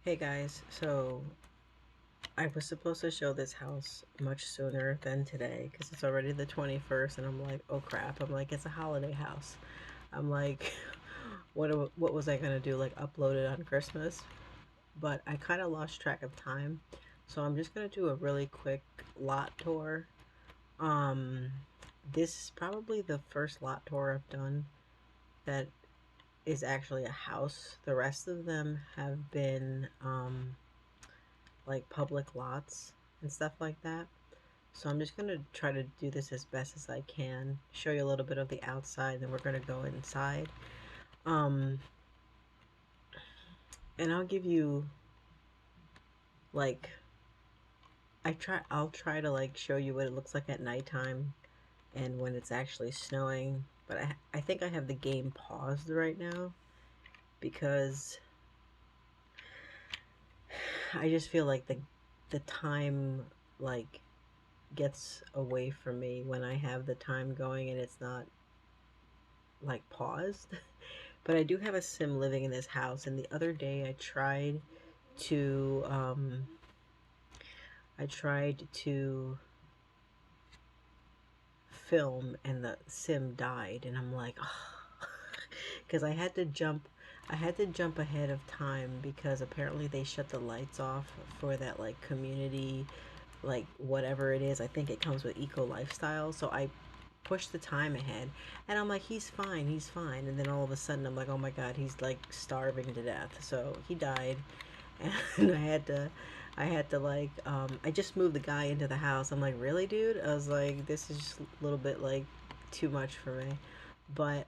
Hey guys, so I was supposed to show this house much sooner than today because it's already the 21st and I'm like, oh crap. I'm like, it's a holiday house. I'm like, what was I gonna do? Like upload it on Christmas? But I kind of lost track of time. So I'm just gonna do a really quick lot tour. Um, this is probably the first lot tour I've done that is actually a house. The rest of them have been like public lots and stuff like that. So I'm just gonna try to do this as best as I can. Show you a little bit of the outside, then we're gonna go inside. Um, and I'll give you like I'll try to like show you what it looks like at nighttime and when it's actually snowing. But I think I have the game paused right now because I just feel like the time like gets away from me when I have the time going and it's not like paused. But I do have a sim living in this house, and the other day to I tried to film and the sim died, and I'm like, oh, because I had to jump ahead of time because apparently they shut the lights off for that like community, like whatever it is. I think it comes with eco lifestyle, so I pushed the time ahead, and I'm like, he's fine, and then all of a sudden I'm like, oh my god, he's like starving to death. So he died, and I had to like I just moved the guy into the house. I'm like, really, dude? I was like, this is just a little bit like too much for me. But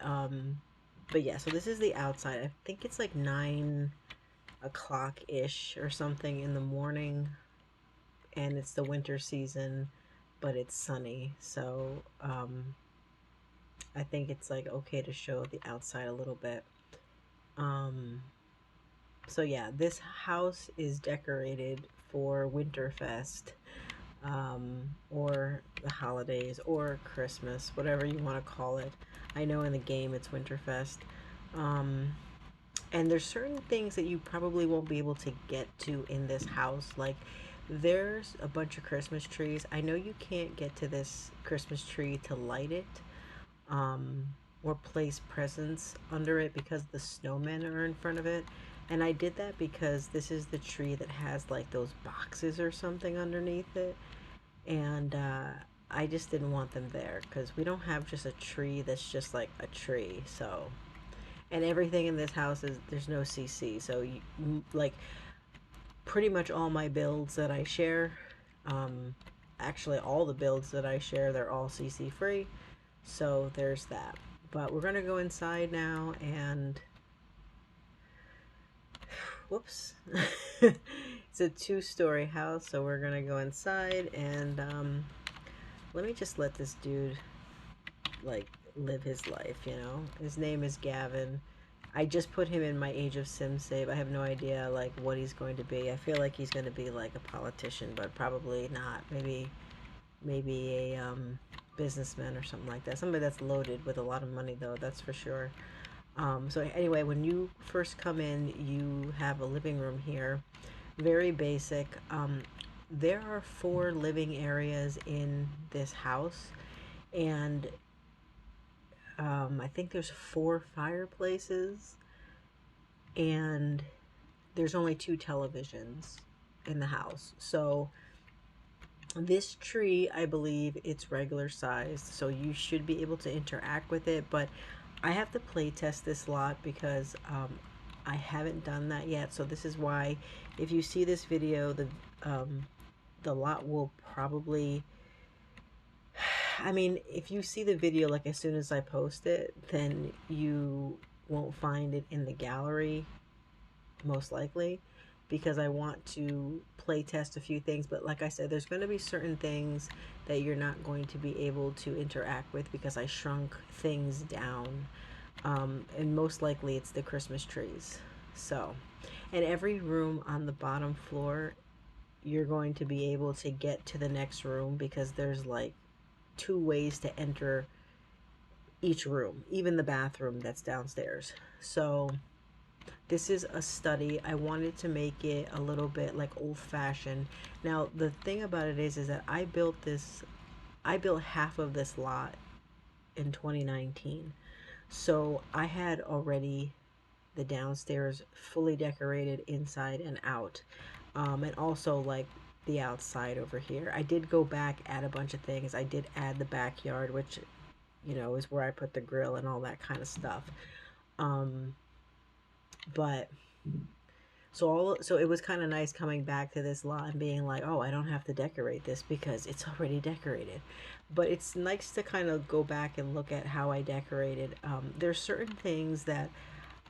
yeah, so this is the outside. I think it's like 9 o'clock ish or something in the morning, and it's the winter season, but it's sunny. So I think it's like okay to show the outside a little bit. Um, so yeah, this house is decorated for Winterfest, or the holidays, or Christmas, whatever you want to call it. I know in the game it's Winterfest. Um, and there's certain things that you probably won't be able to get to in this house. Like there's a bunch of Christmas trees. I know you can't get to this Christmas tree to light it, um, or place presents under it because the snowmen are in front of it. And I did that because this is the tree that has like those boxes or something underneath it. And I just didn't want them there because we don't have just a tree that's just like a tree. So, and everything in this house is there's no CC. So, like pretty much all my builds that I share, um, actually all the builds that I share, they're all CC free. So there's that. But we're gonna go inside now and whoops. It's a two-story house, so we're gonna go inside and let me just let this dude like live his life, you know. His name is Gavin. I just put him in my Age of Sim save. I have no idea like what he's going to be. I feel like he's going to be like a politician, but probably not. Maybe a businessman or something like that. Somebody that's loaded with a lot of money though, that's for sure. So anyway, when you first come in, you have a living room here. Very basic. There are 4 living areas in this house, and I think there's 4 fireplaces, and there's only 2 televisions in the house. So this tree, I believe it's regular sized, so you should be able to interact with it, but I have to play test this lot because I haven't done that yet. So this is why if you see this video, the lot will probably, I mean, if you see the video like as soon as I post it, then you won't find it in the gallery most likely, because I want to play test a few things. But like I said, there's going to be certain things that you're not going to be able to interact with because I shrunk things down. And most likely it's the Christmas trees. So, and every room on the bottom floor, you're going to be able to get to the next room because there's like 2 ways to enter each room, even the bathroom that's downstairs. So this is a study. I wanted to make it a little bit like old-fashioned. Now, the thing about it is that I built half of this lot in 2019. So I had already the downstairs fully decorated inside and out. And also like the outside over here. I did go back, add a bunch of things. I did add the backyard, which, you know, is where I put the grill and all that kind of stuff. Um, but so it was kind of nice coming back to this lot and being like, oh, I don't have to decorate this because it's already decorated. But it's nice to kind of go back and look at how I decorated. There's certain things that,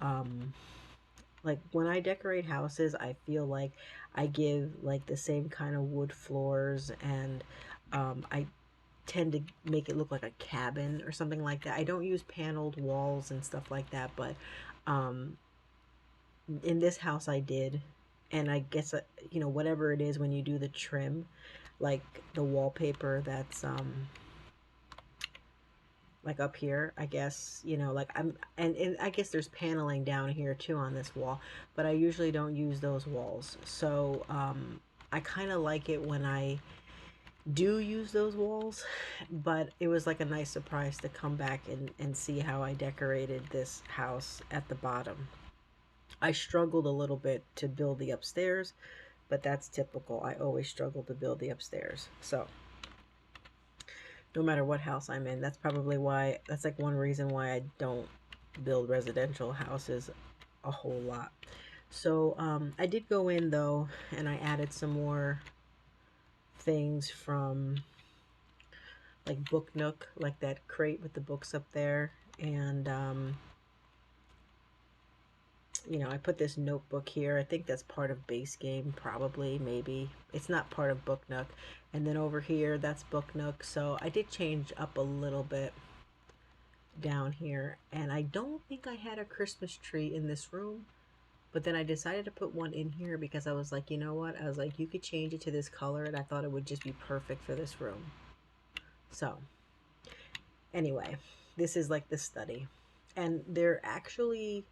um, like when I decorate houses, I feel like I give like the same kind of wood floors, and I tend to make it look like a cabin or something like that. I don't use paneled walls and stuff like that, but um, in this house I did. And I guess, you know, whatever it is when you do the trim, like the wallpaper that's like up here, I guess, you know, like and I guess there's paneling down here too on this wall, but I usually don't use those walls. So I kind of like it when I do use those walls, but it was like a nice surprise to come back and see how I decorated this house at the bottom. I struggled a little bit to build the upstairs, but that's typical. I always struggle to build the upstairs. So no matter what house I'm in, that's probably why, that's like one reason why I don't build residential houses a whole lot. So I did go in though, and I added some more things from like Book Nook, like that crate with the books up there. And you know, I put this notebook here. I think that's part of base game, probably, maybe. It's not part of Book Nook. And then over here, that's Book Nook. So I did change up a little bit down here. And I don't think I had a Christmas tree in this room. But then I decided to put one in here because I was like, you know what? I was like, you could change it to this color, and I thought it would just be perfect for this room. So anyway, this is like the study. And they're actually,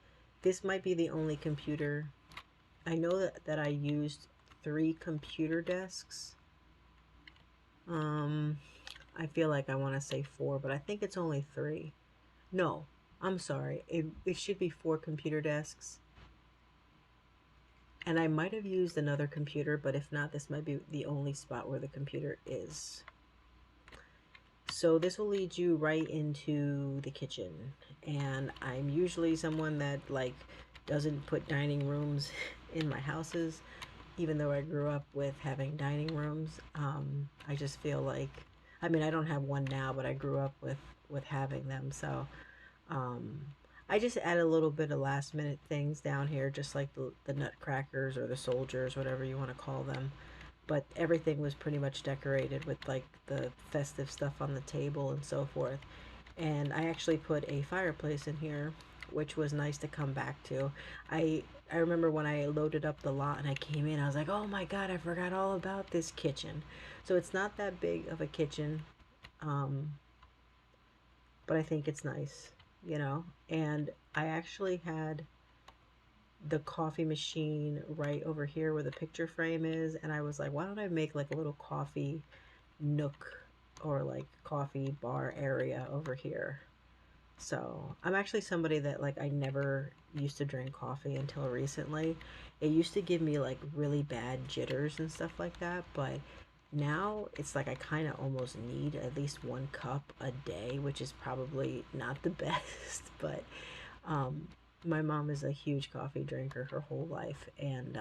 this might be the only computer. I know that I used 3 computer desks. I feel like I want to say 4, but I think it's only 3. No, I'm sorry. It should be 4 computer desks. And I might have used another computer, but if not, this might be the only spot where the computer is. So this will lead you right into the kitchen. And I'm usually someone that like doesn't put dining rooms in my houses, even though I grew up with having dining rooms. I just feel like, I mean, I don't have one now, but I grew up with having them. So I just add a little bit of last minute things down here, just like the nutcrackers or the soldiers, whatever you want to call them. But everything was pretty much decorated with like the festive stuff on the table and so forth. And I actually put a fireplace in here, which was nice to come back to. I remember when I loaded up the lot and I came in, I was like, oh my god, I forgot all about this kitchen. So it's not that big of a kitchen, um, but I think it's nice, you know. And I actually had the coffee machine right over here where the picture frame is, and I was like, why don't I make like a little coffee nook or like coffee bar area over here. So I'm actually somebody that like I never used to drink coffee until recently. It used to give me like really bad jitters and stuff like that, but now it's like I kind of almost need at least 1 cup a day, which is probably not the best, but um my mom is a huge coffee drinker her whole life, and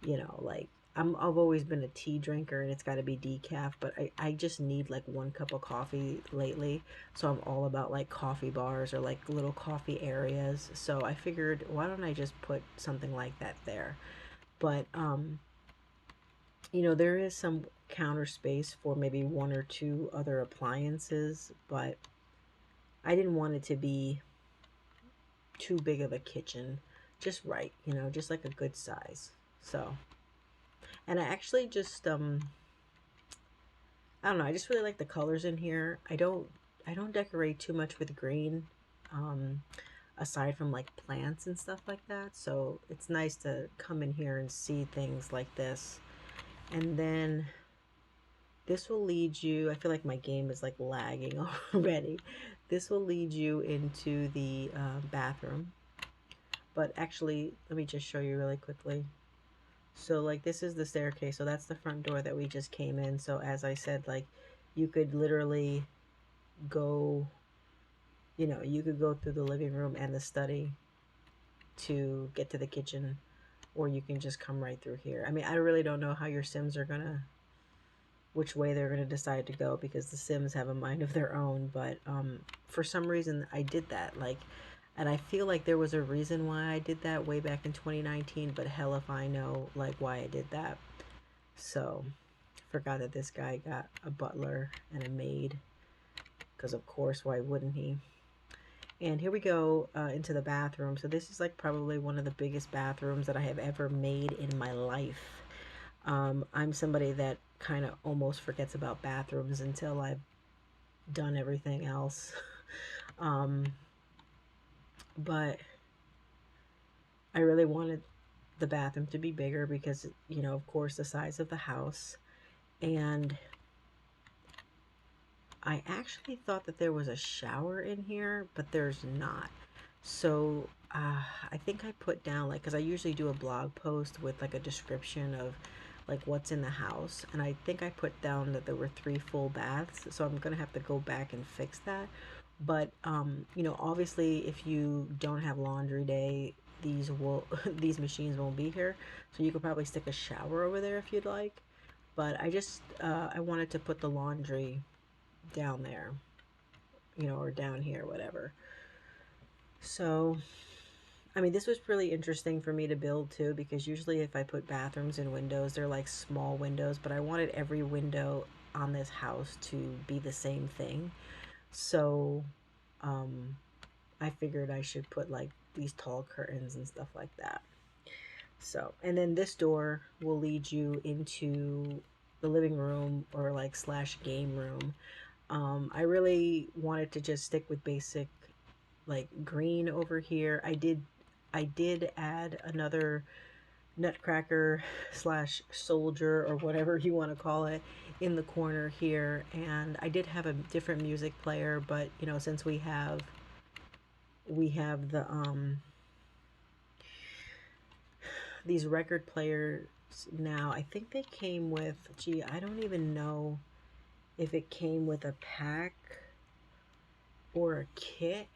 you know, like I've always been a tea drinker, and it's got to be decaf, but I just need like 1 cup of coffee lately. So I'm all about like coffee bars or like little coffee areas. So I figured, why don't I just put something like that there? But you know, there is some counter space for maybe 1 or 2 other appliances, but I didn't want it to be too big of a kitchen. Just right, you know, just like a good size. So, and I actually just I don't know, I just really like the colors in here. I don't decorate too much with green. Um aside from like plants and stuff like that. So it's nice to come in here and see things like this. And then this will lead you, I feel like my game is like lagging already. This will lead you into the bathroom. But actually, let me just show you really quickly. So like this is the staircase. So that's the front door that we just came in. So as I said, like you could literally go, you know, you could go through the living room and the study to get to the kitchen, or you can just come right through here. I mean, I really don't know how your Sims are gonna, which way they're gonna decide to go, because the Sims have a mind of their own. But for some reason, I did that. Like, and I feel like there was a reason why I did that way back in 2019. But hell if I know like why I did that. So, forgot that this guy got a butler and a maid, because of course, why wouldn't he? And here we go into the bathroom. So this is like probably one of the biggest bathrooms that I have ever made in my life. I'm somebody that kind of almost forgets about bathrooms until I've done everything else. um, but I really wanted the bathroom to be bigger because, you know, of course, the size of the house. And I actually thought that there was a shower in here, but there's not. So I think I put down, like, because I usually do a blog post with like a description of like what's in the house, and I think I put down that there were 3 full baths. So I'm gonna have to go back and fix that. But you know, obviously, if you don't have laundry day, these will these machines won't be here. So you could probably stick a shower over there if you'd like. But I just I wanted to put the laundry down there, you know, or down here, whatever. So, I mean, this was really interesting for me to build too, because usually if I put bathrooms in windows, they're like small windows, but I wanted every window on this house to be the same thing. So, um, I figured I should put like these tall curtains and stuff like that. So, and then this door will lead you into the living room, or like slash game room. I really wanted to just stick with basic like green over here. I did add another nutcracker slash soldier, or whatever you want to call it, in the corner here. And I did have a different music player, but you know, since we have the these record players now. I think they came with, gee, I don't even know if it came with a pack or a kit.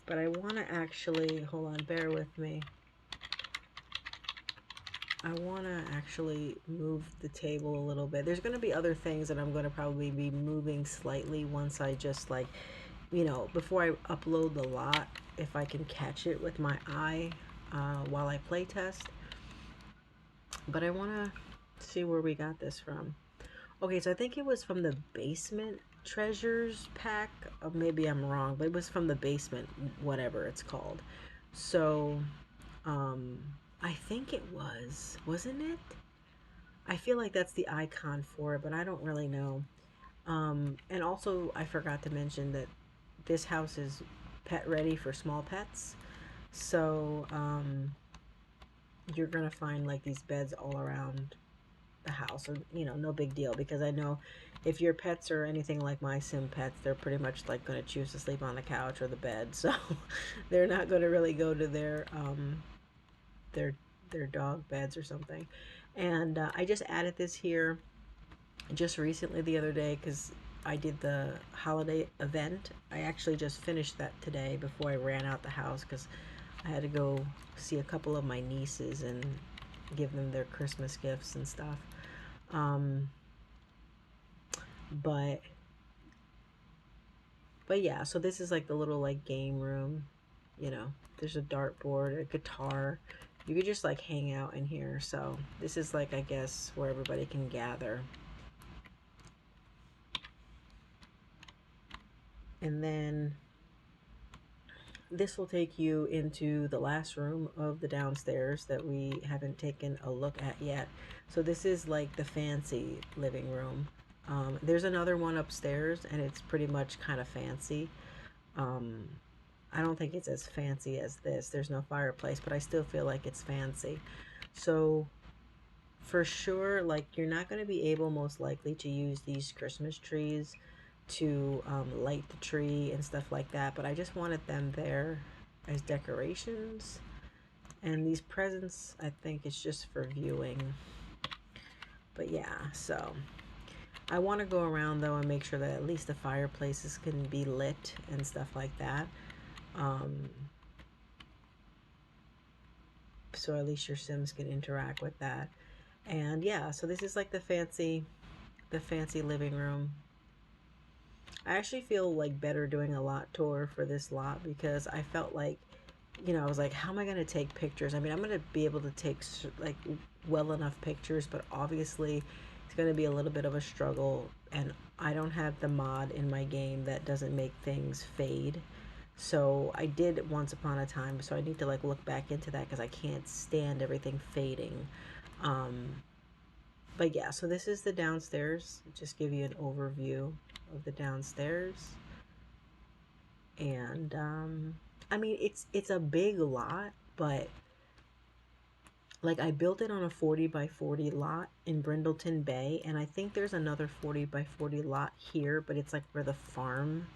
But I want to actually, hold on, bear with me. I want to actually move the table a little bit. There's going to be other things that I'm going to probably be moving slightly once I just like, you know, before I upload the lot, if I can catch it with my eye while I play test. But I want to see where we got this from. Okay, so I think it was from the Basement Treasures pack. Maybe I'm wrong, but it was from the Basement, whatever it's called. So, um, I think it was, wasn't it? I feel like that's the icon for it, but I don't really know. And also, I forgot to mention that this house is pet ready for small pets. So, you're gonna find like these beds all around the house, or you know, no big deal, because I know if your pets are anything like my sim pets, they're pretty much like going to choose to sleep on the couch or the bed. So they're not going to really go to their their dog beds or something. And I just added this here just recently, the other day, because I did the holiday event. I actually just finished that today before I ran out the house, because I had to go see a couple of my nieces and give them their Christmas gifts and stuff. Um, but but yeah, so this is like the little like game room, you know. There's a dartboard, a guitar. You could just like hang out in here. So this is like, I guess, where everybody can gather. And then this will take you into the last room of the downstairs that we haven't taken a look at yet. So this is like the fancy living room. There's another one upstairs, and it's pretty much kind of fancy. Um, I don't think it's as fancy as this. There's no fireplace, but I still feel like it's fancy. So for sure, like you're not going to be able most likely to use these Christmas trees to light the tree and stuff like that, but I just wanted them there as decorations. And these presents, I think it's just for viewing. But yeah, so I want to go around though and make sure that at least the fireplaces can be lit and stuff like that. Um, so at least your Sims can interact with that. And yeah, so this is like the fancy living room. I actually feel like better doing a lot tour for this lot because I felt like, you know, I was like, how am I going to take pictures? I mean, I'm going to be able to take like well enough pictures, but obviously it's going to be a little bit of a struggle. And I don't have the mod in my game that doesn't make things fade. So I did once upon a time, so I need to like look back into that because I can't stand everything fading. Um, but yeah, so this is the downstairs. Just give you an overview of the downstairs. And I mean, it's a big lot, but like I built it on a 40 by 40 lot in Brindleton Bay, and I think there's another 40 by 40 lot here, but it's like where the farm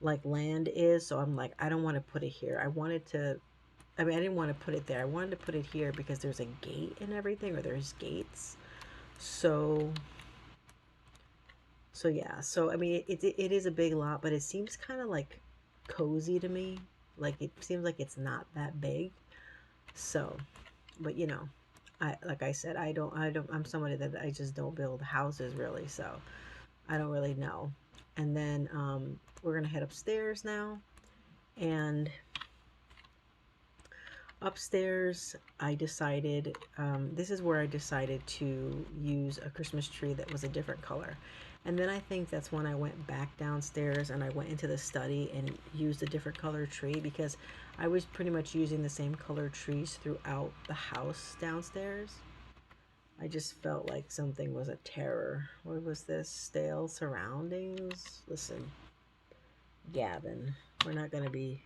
like land is. So I'm like, I don't want to put it here. I wanted to, I mean, I didn't want to put it there. I wanted to put it here because there's a gate and everything, or there's gates. So yeah, so I mean, it is a big lot, but it seems kind of like cozy to me. Like it seems like it's not that big. So, but you know, I like I said, I'm somebody that I just don't build houses really, so I don't really know. And then we're gonna head upstairs now, and upstairs I decided this is where I decided to use a Christmas tree that was a different color. And then I think that's when I went back downstairs and I went into the study and used a different color tree because I was pretty much using the same color trees throughout the house downstairs. I just felt like something was a terror. What was this? Stale surroundings? Listen, Gavin, we're not going to be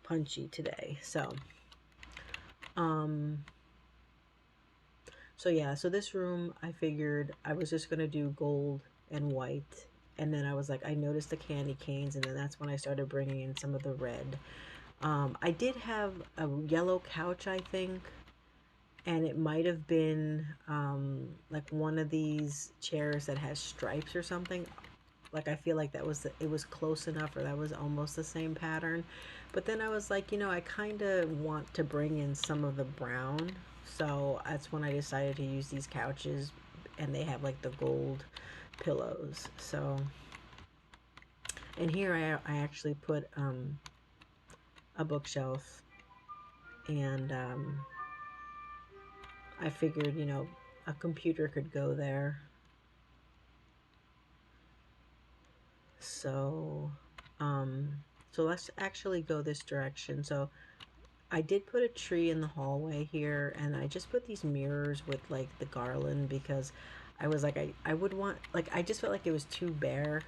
punchy today. Um, so yeah, so this room, I figured I was just going to do gold and white. And then I was like, I noticed the candy canes, and then that's when I started bringing in some of the red. I did have a yellow couch, I think, and it might have been like one of these chairs that has stripes or something. Like I feel like it was close enough, or that was almost the same pattern. But then I was like, you know, I kind of want to bring in some of the brown, so that's when I decided to use these couches, and they have like the gold pillows. So, and here I actually put a bookshelf, and I figured, you know, a computer could go there. So, um, so let's actually go this direction. So I did put a tree in the hallway here, and I just put these mirrors with like the garland because I was like, I would want, like, I just felt like it was too bare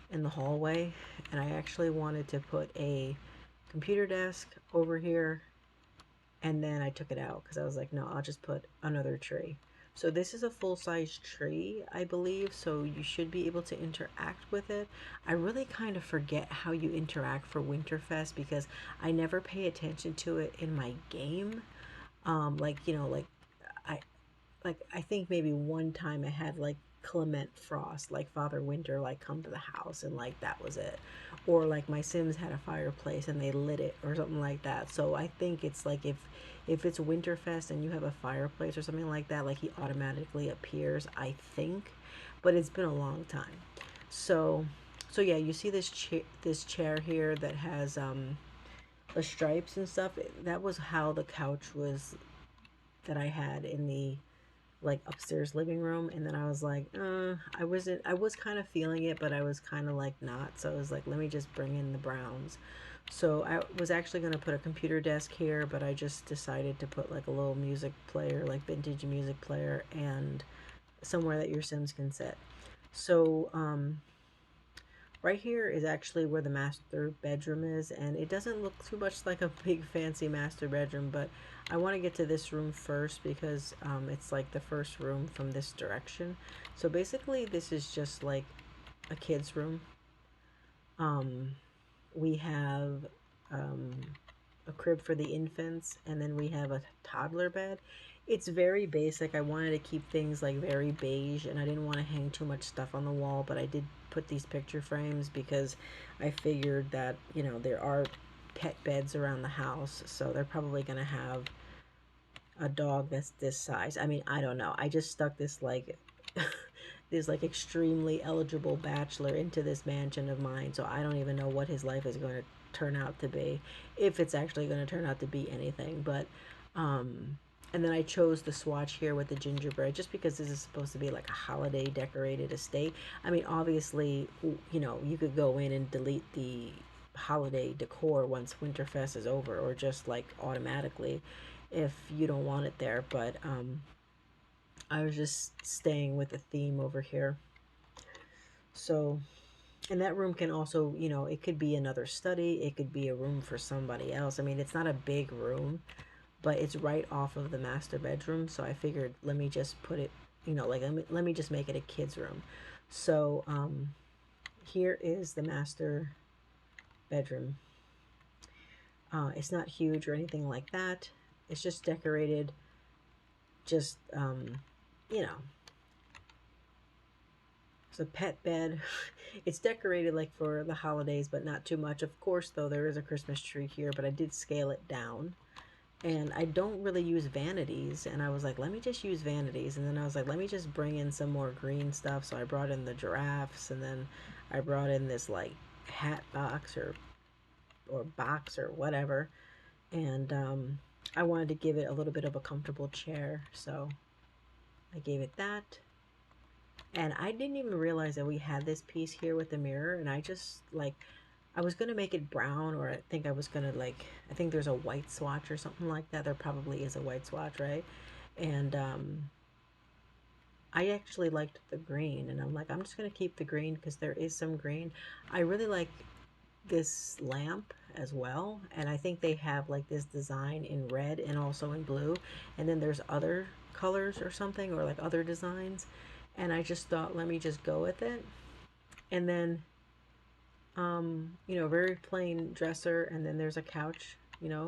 in the hallway, and I actually wanted to put a computer desk over here, and then I took it out because I was like, no, I'll just put another tree. So this is a full-size tree, I believe, so you should be able to interact with it. I really kind of forget how you interact for Winterfest because I never pay attention to it in my game. Like, you know, I I think maybe one time I had like Clement Frost, like Father Winter, like come to the house, and like that was it. Or like my Sims had a fireplace and they lit it or something like that. So I think it's like if it's Winterfest and you have a fireplace or something like that, like he automatically appears, I think. But it's been a long time. So yeah, you see this chair here that has the stripes and stuff. That was how the couch was that I had in the like upstairs living room. And then I was like, I was kind of feeling it, but I was kind of like not. So I was like, let me just bring in the browns. So I was actually going to put a computer desk here, but I just decided to put like a little music player, like vintage music player, and somewhere that your Sims can sit. So Right here is actually where the master bedroom is, and it doesn't look too much like a big fancy master bedroom, but I want to get to this room first because it's like the first room from this direction. So basically this is just like a kid's room. Um, we have um, a crib for the infants, and then we have a toddler bed. It's very basic. I wanted to keep things like very beige, and I didn't want to hang too much stuff on the wall, but I did put these picture frames because I figured that, you know, there are pet beds around the house, so they're probably going to have a dog that's this size. I mean, I don't know. I just stuck this like this like extremely eligible bachelor into this mansion of mine, so I don't even know what his life is going to turn out to be, if it's actually going to turn out to be anything. But and then I chose the swatch here with the gingerbread just because this is supposed to be like a holiday decorated estate. I mean, obviously, you know, you could go in and delete the holiday decor once Winterfest is over, or just like automatically if you don't want it there. But I was just staying with the theme over here. So, and that room can also, you know, it could be another study, it could be a room for somebody else. I mean, it's not a big room, but it's right off of the master bedroom. So I figured, let me just put it, you know, like let me just make it a kid's room. So here is the master bedroom. It's not huge or anything like that. It's just decorated, just, you know, it's a pet bed. It's decorated like for the holidays, but not too much. Of course, though, there is a Christmas tree here, but I did scale it down. And I don't really use vanities. And I was like, let me just use vanities. And then I was like, let me just bring in some more green stuff. So I brought in the giraffes, and then I brought in this like hat box or box or whatever. And I wanted to give it a little bit of a comfortable chair. So I gave it that. And I didn't even realize that we had this piece here with the mirror, and I just like, I was gonna make it brown, or I think I was gonna like, I think there's a white swatch or something like that. There probably is a white swatch, right? And I actually liked the green, and I'm like, I'm just gonna keep the green because there is some green. I really like this lamp as well, and I think they have like this design in red and also in blue, and then there's other colors or something, or like other designs, and I just thought, let me just go with it. And then you know, very plain dresser, and then there's a couch, you know.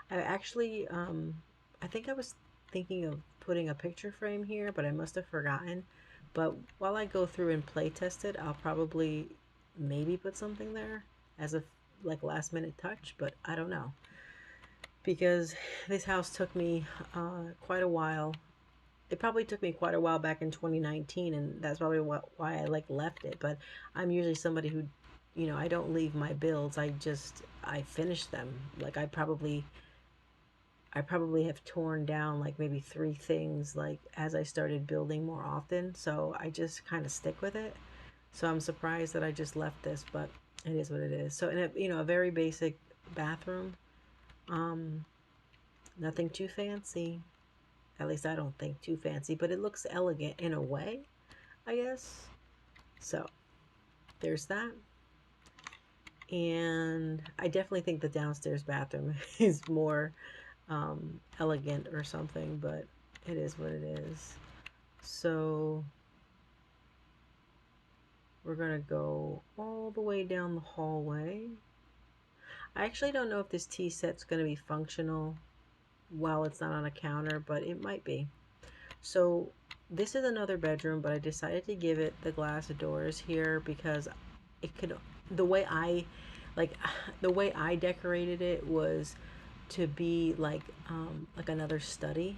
I actually I think I was thinking of putting a picture frame here, but I must have forgotten. But while I go through and play test it, I'll probably maybe put something there as a like last minute touch, but I don't know. Because this house took me quite a while. It probably took me quite a while back in 2019, and that's probably why I like left it. But I'm usually somebody who, you know, I don't leave my builds. I finish them. Like I probably have torn down like maybe 3 things like as I started building more often. So I just kind of stick with it. So I'm surprised that I just left this, but it is what it is. So in a, you know, a very basic bathroom. Um, Nothing too fancy. At least I don't think too fancy, but it looks elegant in a way, I guess. So there's that. And I definitely think the downstairs bathroom is more elegant or something, but it is what it is. So we're gonna go all the way down the hallway. I actually don't know if this tea set's gonna be functional while it's not on a counter, but it might be. So this is another bedroom, but I decided to give it the glass doors here because it could, the way I like the way I decorated it was to be like another study,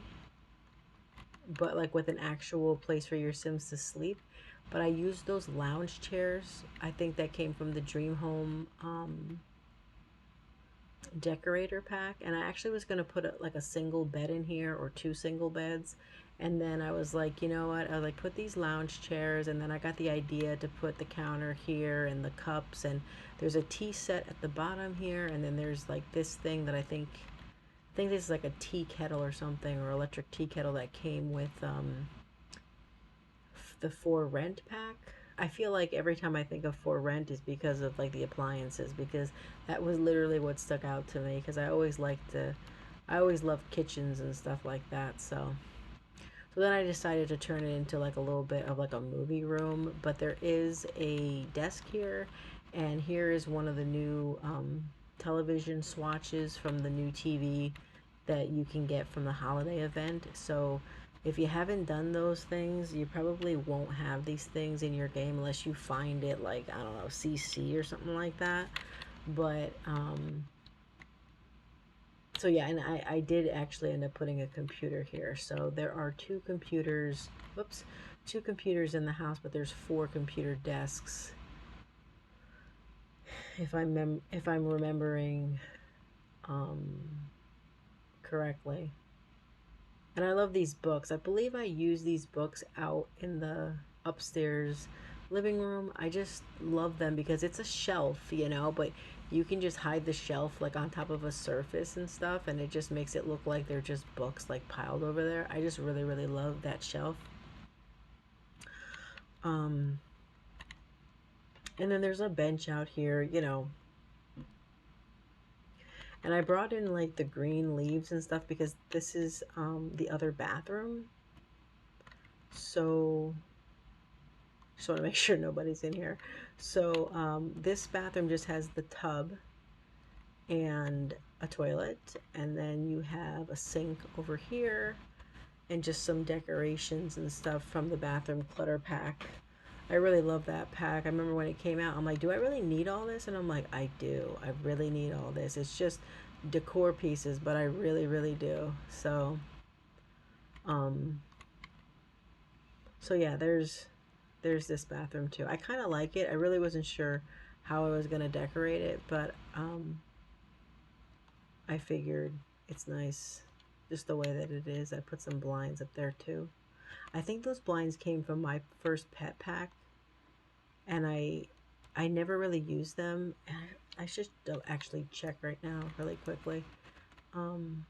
but like with an actual place for your Sims to sleep. But I used those lounge chairs. I think that came from the Dream Home decorator pack, and I actually was going to put like a single bed in here or 2 single beds. And then I was like, you know what, I was like, put these lounge chairs, and then I got the idea to put the counter here and the cups, and there's a tea set at the bottom here, and then there's like this thing that I think this is like a tea kettle or something, or electric tea kettle that came with the For Rent pack. I feel like every time I think of for rent is because of like the appliances, because that was literally what stuck out to me, because I always loved kitchens and stuff like that. So then I decided to turn it into like a little bit of like a movie room, but there is a desk here, and here is one of the new television swatches from the new TV that you can get from the holiday event. So if you haven't done those things, you probably won't have these things in your game unless you find it like, I don't know, CC or something like that. But so yeah, and I did actually end up putting a computer here. So there are two computers, whoops, two computers in the house, but there's four computer desks. If I'm remembering um, correctly. And I love these books. I believe I use these books out in the upstairs living room. I just love them because it's a shelf, you know, but you can just hide the shelf like on top of a surface and stuff, and it just makes it look like they're just books like piled over there. I just really, really love that shelf. Um, and then there's a bench out here, you know, and I brought in like the green leaves and stuff because this is the other bathroom. So just want to make sure nobody's in here. So this bathroom just has the tub and a toilet, and then you have a sink over here and just some decorations and stuff from the bathroom clutter pack. I really love that pack. I remember when it came out, I'm like, do I really need all this? And I'm like, I do. I really need all this. It's just decor pieces, but I really, really do. Um, so yeah, there's this bathroom too. I kind of like it. I really wasn't sure how I was going to decorate it, but I figured it's nice just the way that it is. I put some blinds up there too. I think those blinds came from my first pet pack, and I never really used them. I should actually check right now really quickly. Um,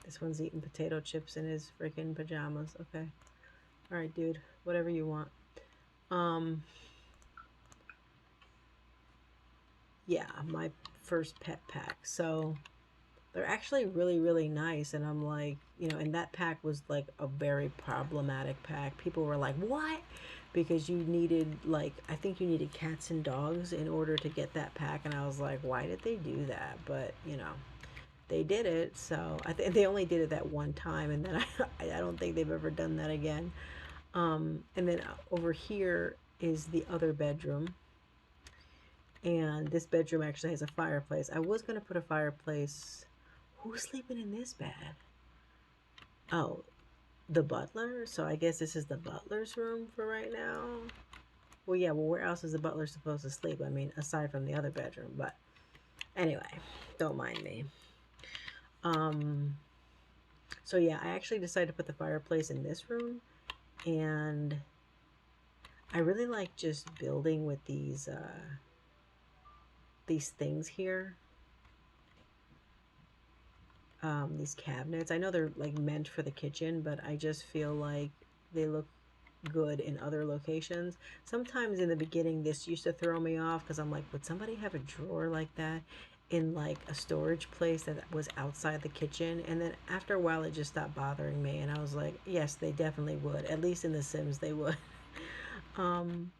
this one's eating potato chips in his freaking pajamas. Okay. All right, dude. Whatever you want. Um, yeah, my first pet pack. So they're actually really, really nice. And I'm like, you know, and that pack was like a very problematic pack. People were like, what? Because you needed, like, I think you needed cats and dogs in order to get that pack. And I was like, why did they do that? But, you know, they did it. So I think they only did it that one time. And then I don't think they've ever done that again. And then over here is the other bedroom. And this bedroom actually has a fireplace. I was going to put a fireplace. Who's sleeping in this bed? Oh, the butler? So I guess this is the butler's room for right now. Well, yeah, well, where else is the butler supposed to sleep? I mean, aside from the other bedroom. But anyway, don't mind me. So yeah, I actually decided to put the fireplace in this room. And I really like just building with these things here. These cabinets. I know they're like meant for the kitchen, but I just feel like they look good in other locations. Sometimes in the beginning, this used to throw me off because I'm like, would somebody have a drawer like that in like a storage place that was outside the kitchen? And then after a while, it just stopped bothering me, and I was like, yes, they definitely would. At least in The Sims, they would. um,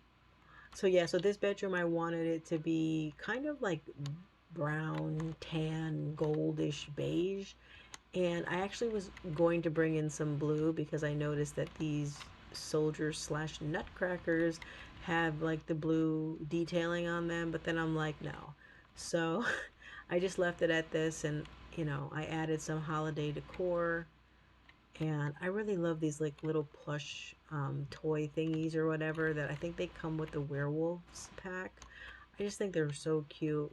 so yeah, so this bedroom, I wanted it to be kind of like brown, tan, goldish, beige. And I actually was going to bring in some blue because I noticed that these soldiers slash nutcrackers have like the blue detailing on them, but then I'm like, no. So I just left it at this, and you know, I added some holiday decor. And I really love these like little plush toy thingies or whatever that I think they come with the Werewoles pack. I just think they're so cute,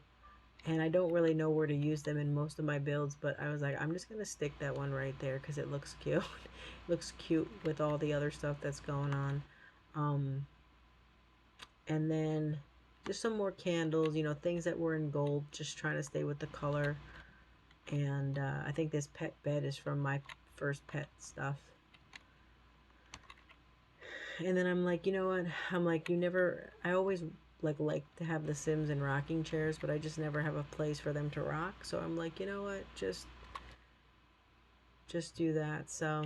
and I don't really know where to use them in most of my builds, but I was like, I'm just gonna stick that one right there because it looks cute. It looks cute with all the other stuff that's going on. Um, and then just some more candles, you know, things that were in gold, just trying to stay with the color. And I think this pet bed is from my first pet stuff. And then I'm like, you know what? I'm like, I always like to have the Sims in rocking chairs, but I just never have a place for them to rock. So I'm like, you know what? Just do that. So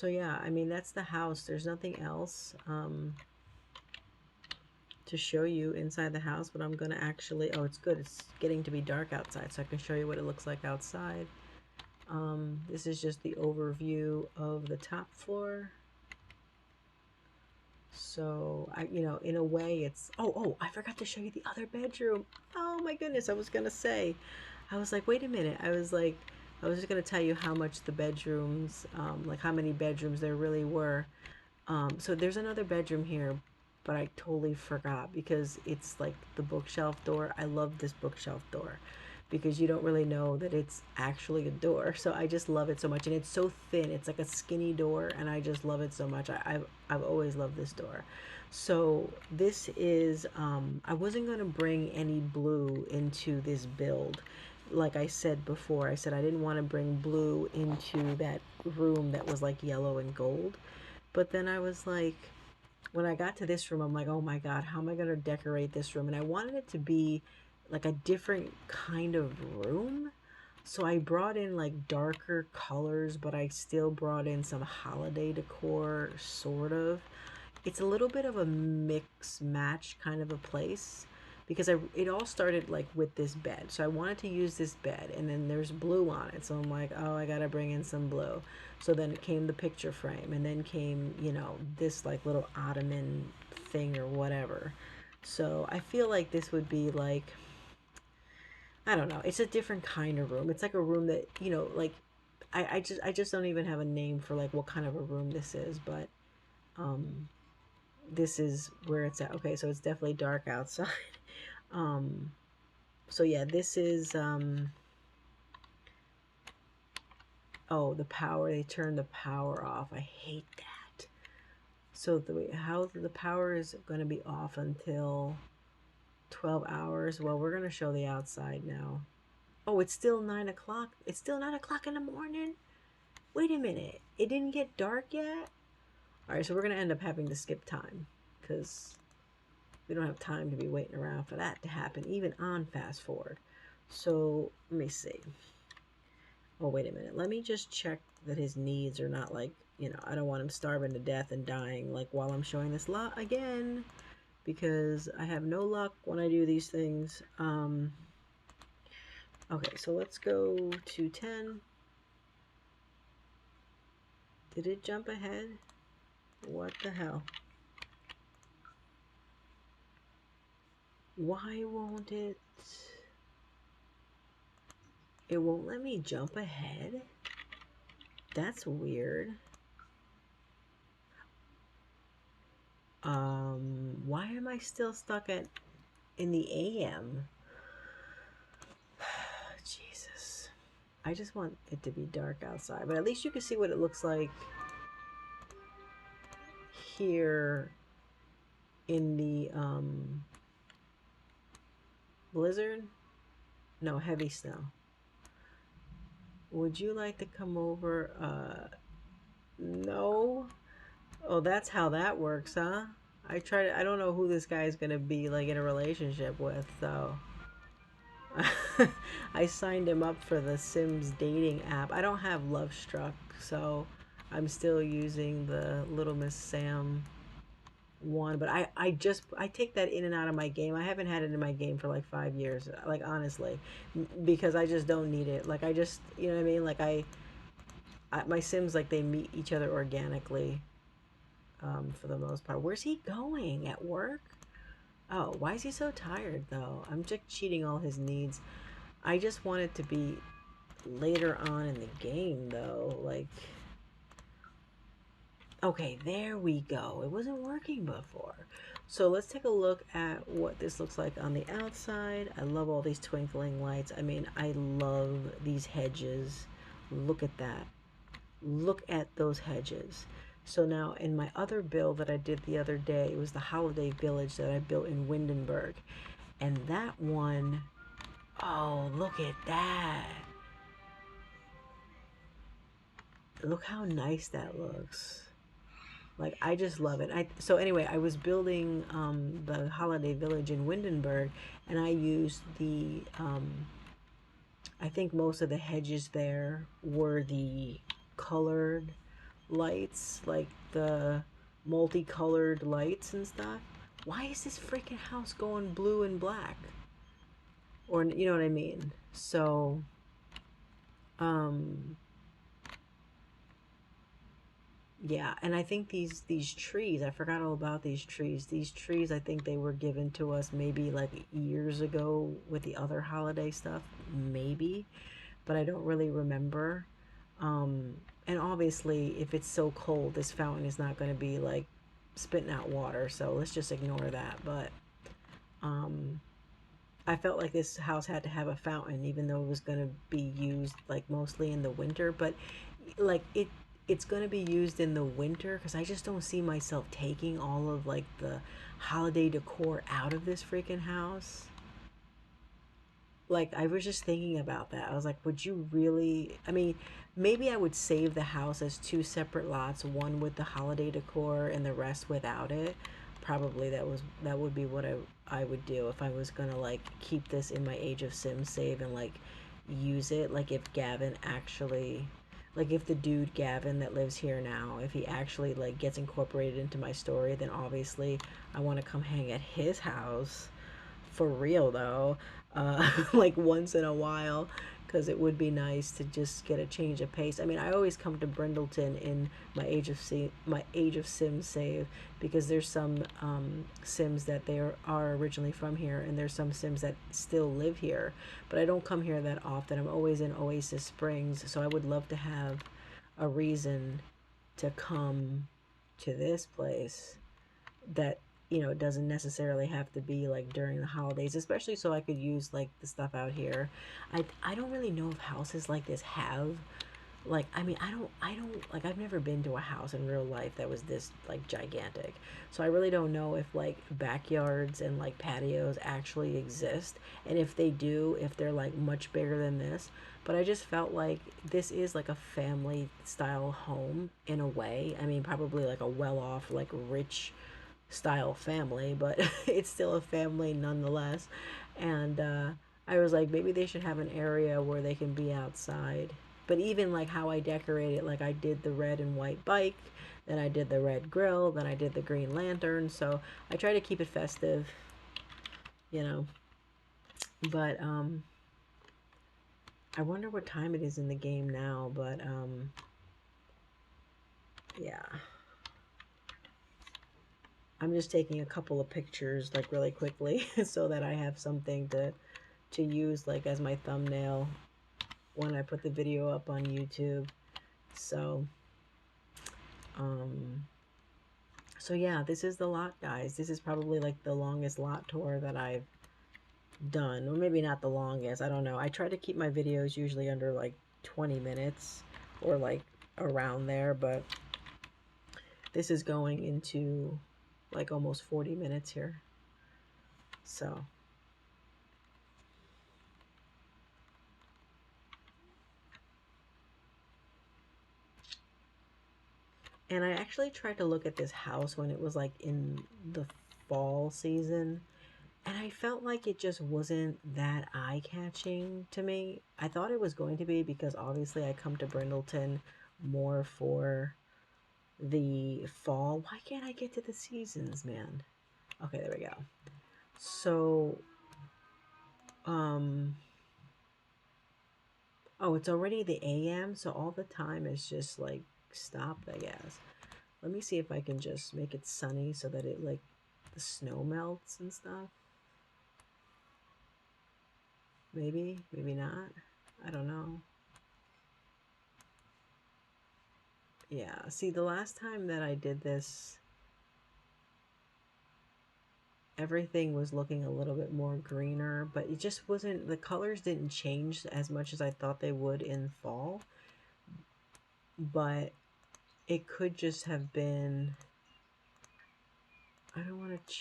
yeah, I mean, that's the house. There's nothing else to show you inside the house, but I'm gonna actually, oh, it's good. It's getting to be dark outside, so I can show you what it looks like outside. This is just the overview of the top floor. So in a way it's, I forgot to show you the other bedroom. Oh my goodness, I was gonna say, I was like, wait a minute. I was just gonna tell you how much the bedrooms, like how many bedrooms there really were. So there's another bedroom here, but I totally forgot because it's like the bookshelf door. I love this bookshelf door because you don't really know that it's actually a door. So I just love it so much, and it's so thin. It's like a skinny door, and I just love it so much. I've always loved this door. So this is I wasn't gonna bring any blue into this build. Like I said before, I said I didn't want to bring blue into that room that was like yellow and gold. But then I was like, when I got to this room, I'm like, oh my God, how am I going to decorate this room? And I wanted it to be like a different kind of room. So I brought in like darker colors, but I still brought in some holiday decor, sort of. It's a little bit of a mix match kind of a place because it all started like with this bed. So I wanted to use this bed, and then there's blue on it. So I'm like, oh, I gotta bring in some blue. So then it came the picture frame, and then came, this like little ottoman thing or whatever. So I feel like this would be like, I don't know, it's a different kind of room. It's like a room that, like I just don't even have a name for like what kind of a room this is, but um this is where it's at. Okay, so it's definitely dark outside. um so yeah, this is oh, the power, they turned the power off. I hate that. So how the power is going to be off until 12 hours. Well, we're going to show the outside now. Oh, it's still 9 o'clock. It's still 9 o'clock in the morning. Wait a minute, it didn't get dark yet. All right, so we're going to end up having to skip time because we don't have time to be waiting around for that to happen, even on fast forward. So let me see. Oh, wait a minute. Let me just check that his needs are not like, I don't want him starving to death and dying like while I'm showing this lot again, because I have no luck when I do these things. Okay, so let's go to 10. Did it jump ahead? What the hell? Why won't it? It won't let me jump ahead? That's weird. Why am I still stuck in the AM? Jesus. I just want it to be dark outside, but at least you can see what it looks like here in the blizzard. No, heavy snow. Would you like to come over? No. Oh, that's how that works, huh? I don't know who this guy is gonna be like in a relationship with, so I signed him up for the Sims dating app. I don't have Love Struck, so I'm still using the Little Miss Sam one. But I take that in and out of my game. I haven't had it in my game for like 5 years, like honestly, because I just don't need it. Like I just, you know what I mean? Like my Sims, like they meet each other organically, for the most part. Where's he going? At work? Oh, why is he so tired though? I'm just cheating all his needs. I just want it to be later on in the game though. Like, okay, there we go. It wasn't working before. So let's take a look at what this looks like on the outside. I love all these twinkling lights. I mean, I love these hedges. Look at that. Look at those hedges. So now in my other build that I did the other day, it was the Holiday Village that I built in Windenburg. And that one, oh, look at that. Look how nice that looks. Like, I just love it. So anyway, I was building the Holiday Village in Windenburg, and I used the I think most of the hedges there were the colored lights, like the multicolored lights and stuff. Why is this freaking house going blue and black? Or you know what I mean? So, um, yeah, and I think these trees, I forgot all about these trees. These trees, I think they were given to us maybe like years ago with the other holiday stuff, maybe, but I don't really remember. Um, and obviously, if it's so cold, this fountain is not going to be like spitting out water, so let's just ignore that. But um, I felt like this house had to have a fountain, even though it was going to be used like mostly in the winter. But like it's going to be used in the winter because I just don't see myself taking all of like the holiday decor out of this freaking house. Like, I was just thinking about that. I was like, would you really? I mean, maybe I would save the house as two separate lots, one with the holiday decor and the rest without it. Probably that would be what I would do if I was gonna like keep this in my Age of Sims save and like use it. Like if Gavin actually, like if the dude Gavin that lives here now, if he actually like gets incorporated into my story, then obviously I want to come hang at his house for real though, like once in a while, because it would be nice to just get a change of pace. I mean, I always come to Brindleton in my Age of Sims save because there's some Sims that are originally from here, and there's some Sims that still live here, but I don't come here that often. I'm always in Oasis Springs, so I would love to have a reason to come to this place that it doesn't necessarily have to be like during the holidays, especially so I could use like the stuff out here. I don't really know if houses like this have like, I mean, I don't like, I've never been to a house in real life that was this like gigantic, so I really don't know if like backyards and like patios actually exist, and if they do, if they're like much bigger than this. But I just felt like this is like a family style home in a way. I mean, probably like a well off, like rich style family, but it's still a family nonetheless. And I was like, maybe they should have an area where they can be outside. But even like how I decorate it, like I did the red and white bike, then I did the red grill, then I did the green lantern. So I try to keep it festive, you know. But I wonder what time it is in the game now. But yeah. I'm just taking a couple of pictures like really quickly so that I have something to use like as my thumbnail when I put the video up on YouTube. So um so yeah, this is the lot, guys. This is probably like the longest lot tour that I've done, or maybe not the longest, I don't know. I try to keep my videos usually under like 20 minutes or like around there, but this is going into like almost 40 minutes here. So and I actually tried to look at this house when it was like in the fall season, and I felt like it just wasn't that eye-catching to me. I thought it was going to be because obviously I come to Brindleton more for the fall. Why can't I get to the seasons, man? Okay, there we go. So, um, oh, it's already the AM, so all the time is just like stopped, I guess. Let me see if I can just make it sunny so that it like the snow melts and stuff. Maybe, maybe not. I don't know. Yeah, see, the last time that I did this, everything was looking a little bit more greener, but it just wasn't, the colors didn't change as much as I thought they would in fall. But it could just have been, I don't want to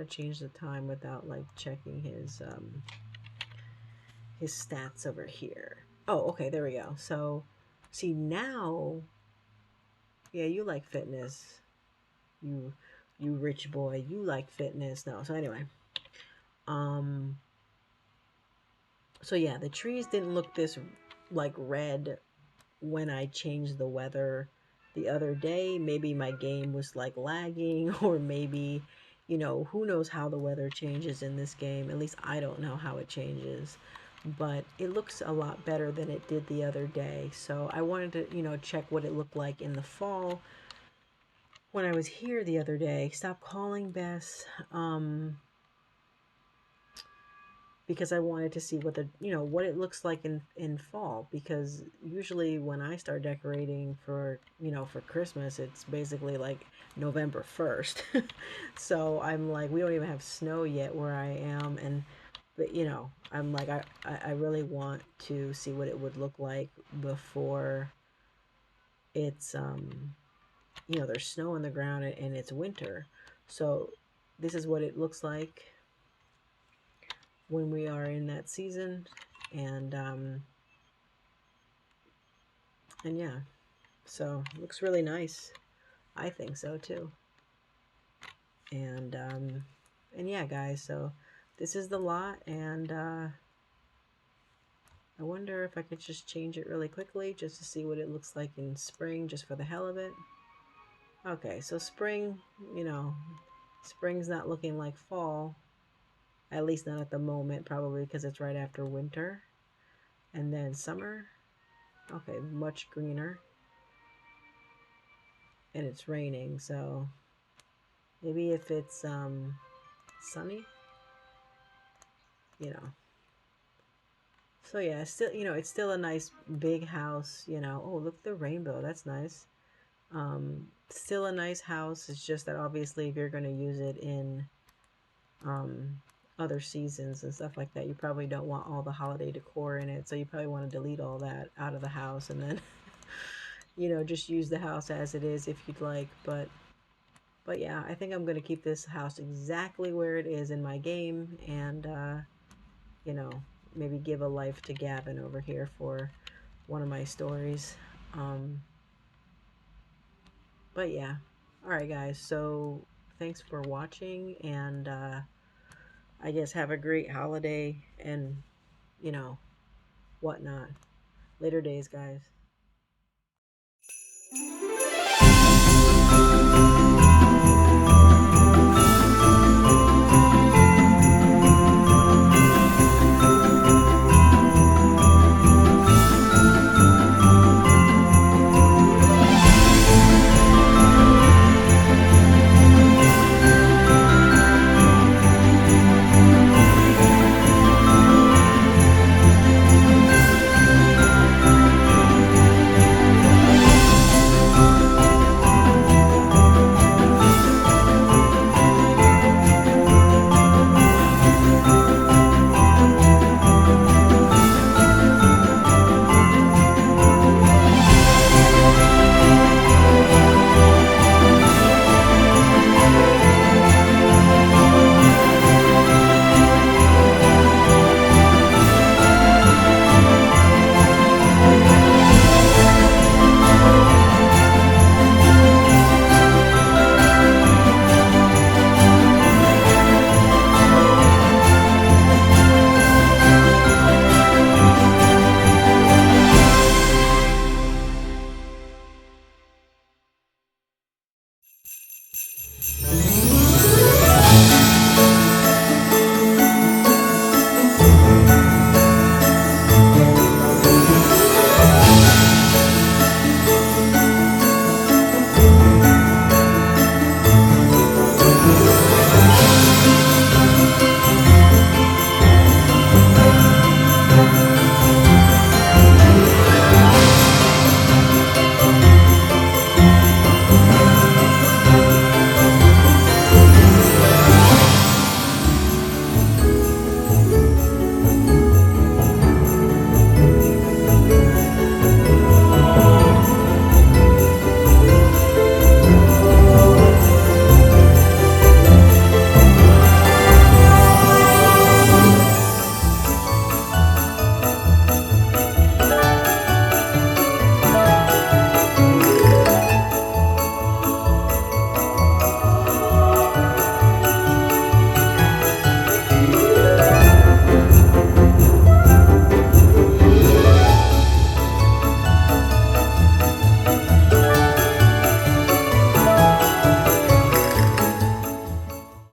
change the time without like checking his stats over here. Oh, okay, there we go. So, see now, yeah, you like fitness. you rich boy, you like fitness. No, so anyway, um, so yeah, the trees didn't look this like red when I changed the weather the other day. Maybe my game was like lagging, or maybe, you know, who knows how the weather changes in this game. At least I don't know how it changes. But it looks a lot better than it did the other day. So I wanted to, you know, check what it looked like in the fall when I was here the other day. Stop calling, Bess. Because I wanted to see what the, you know, what it looks like in fall, because usually when I start decorating for, you know, for Christmas, it's basically like November 1st. So I'm like, we don't even have snow yet where I am. And but you know, I'm like, I really want to see what it would look like before it's you know, there's snow on the ground and it's winter. So this is what it looks like when we are in that season. And and yeah, so it looks really nice. I think so too. And yeah, guys, so this is the lot. And I wonder if I could just change it really quickly just to see what it looks like in spring, just for the hell of it. Okay, so spring, you know, spring's not looking like fall, at least not at the moment, probably because it's right after winter. And then summer, okay, much greener. And it's raining, so maybe if it's sunny, you know. So yeah, still, you know, it's still a nice big house, you know. Oh, look at the rainbow. That's nice. Still a nice house. It's just that obviously if you're going to use it in um other seasons and stuff like that, you probably don't want all the holiday decor in it. So you probably want to delete all that out of the house, and then you know, just use the house as it is if you'd like. But yeah, I think I'm going to keep this house exactly where it is in my game. And you know, maybe give a life to Gavin over here for one of my stories. Um, but yeah, all right, guys. So thanks for watching, and I guess have a great holiday and, you know, whatnot. Later days, guys.